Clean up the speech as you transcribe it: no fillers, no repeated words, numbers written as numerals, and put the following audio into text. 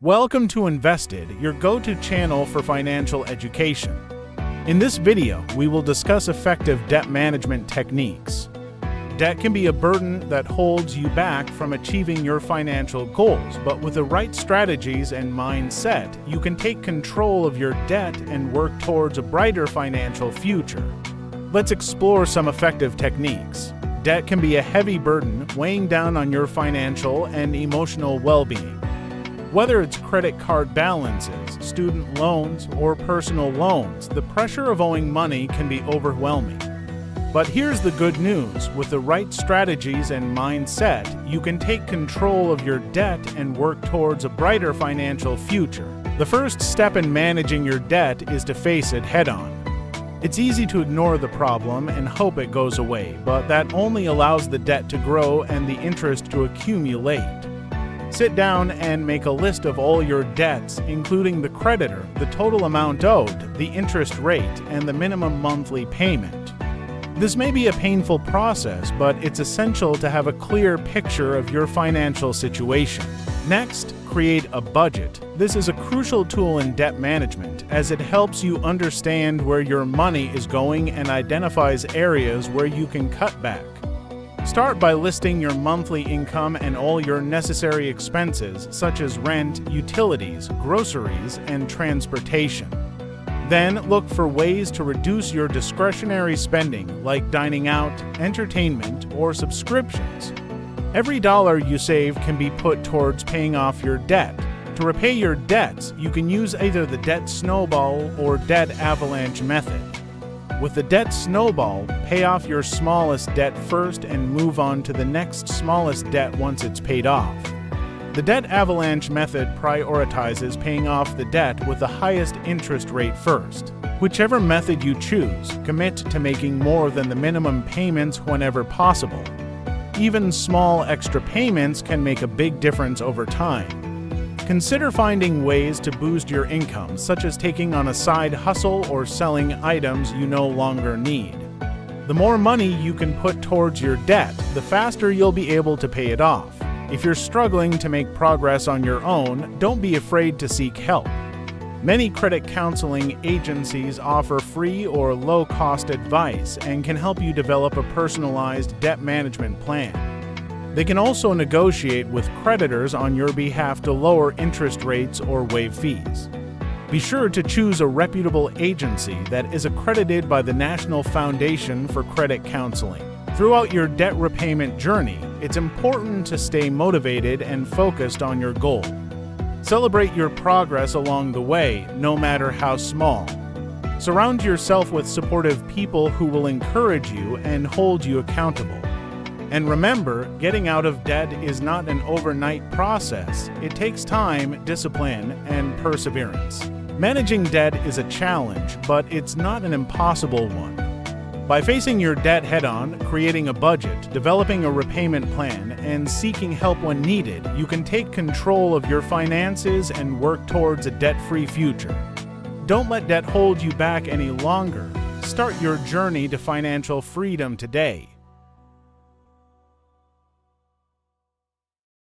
Welcome to Invested, your go-to channel for financial education. In this video, we will discuss effective debt management techniques. Debt can be a burden that holds you back from achieving your financial goals, but with the right strategies and mindset, you can take control of your debt and work towards a brighter financial future. Let's explore some effective techniques. Debt can be a heavy burden weighing down on your financial and emotional well-being. Whether it's credit card balances, student loans, or personal loans, the pressure of owing money can be overwhelming. But here's the good news: with the right strategies and mindset, you can take control of your debt and work towards a brighter financial future. The first step in managing your debt is to face it head-on. It's easy to ignore the problem and hope it goes away, but that only allows the debt to grow and the interest to accumulate. Sit down and make a list of all your debts, including the creditor, the total amount owed, the interest rate, and the minimum monthly payment. This may be a painful process, but it's essential to have a clear picture of your financial situation. Next, create a budget. This is a crucial tool in debt management, as it helps you understand where your money is going and identifies areas where you can cut back. Start by listing your monthly income and all your necessary expenses, such as rent, utilities, groceries, and transportation. Then look for ways to reduce your discretionary spending, like dining out, entertainment, or subscriptions. Every dollar you save can be put towards paying off your debt. To repay your debts, you can use either the debt snowball or debt avalanche method. With the debt snowball, pay off your smallest debt first and move on to the next smallest debt once it's paid off. The debt avalanche method prioritizes paying off the debt with the highest interest rate first. Whichever method you choose, commit to making more than the minimum payments whenever possible. Even small extra payments can make a big difference over time. Consider finding ways to boost your income, such as taking on a side hustle or selling items you no longer need. The more money you can put towards your debt, the faster you'll be able to pay it off. If you're struggling to make progress on your own, don't be afraid to seek help. Many credit counseling agencies offer free or low-cost advice and can help you develop a personalized debt management plan. They can also negotiate with creditors on your behalf to lower interest rates or waive fees. Be sure to choose a reputable agency that is accredited by the National Foundation for Credit Counseling. Throughout your debt repayment journey, it's important to stay motivated and focused on your goal. Celebrate your progress along the way, no matter how small. Surround yourself with supportive people who will encourage you and hold you accountable. And remember, getting out of debt is not an overnight process. It takes time, discipline, and perseverance. Managing debt is a challenge, but it's not an impossible one. By facing your debt head-on, creating a budget, developing a repayment plan, and seeking help when needed, you can take control of your finances and work towards a debt-free future. Don't let debt hold you back any longer. Start your journey to financial freedom today.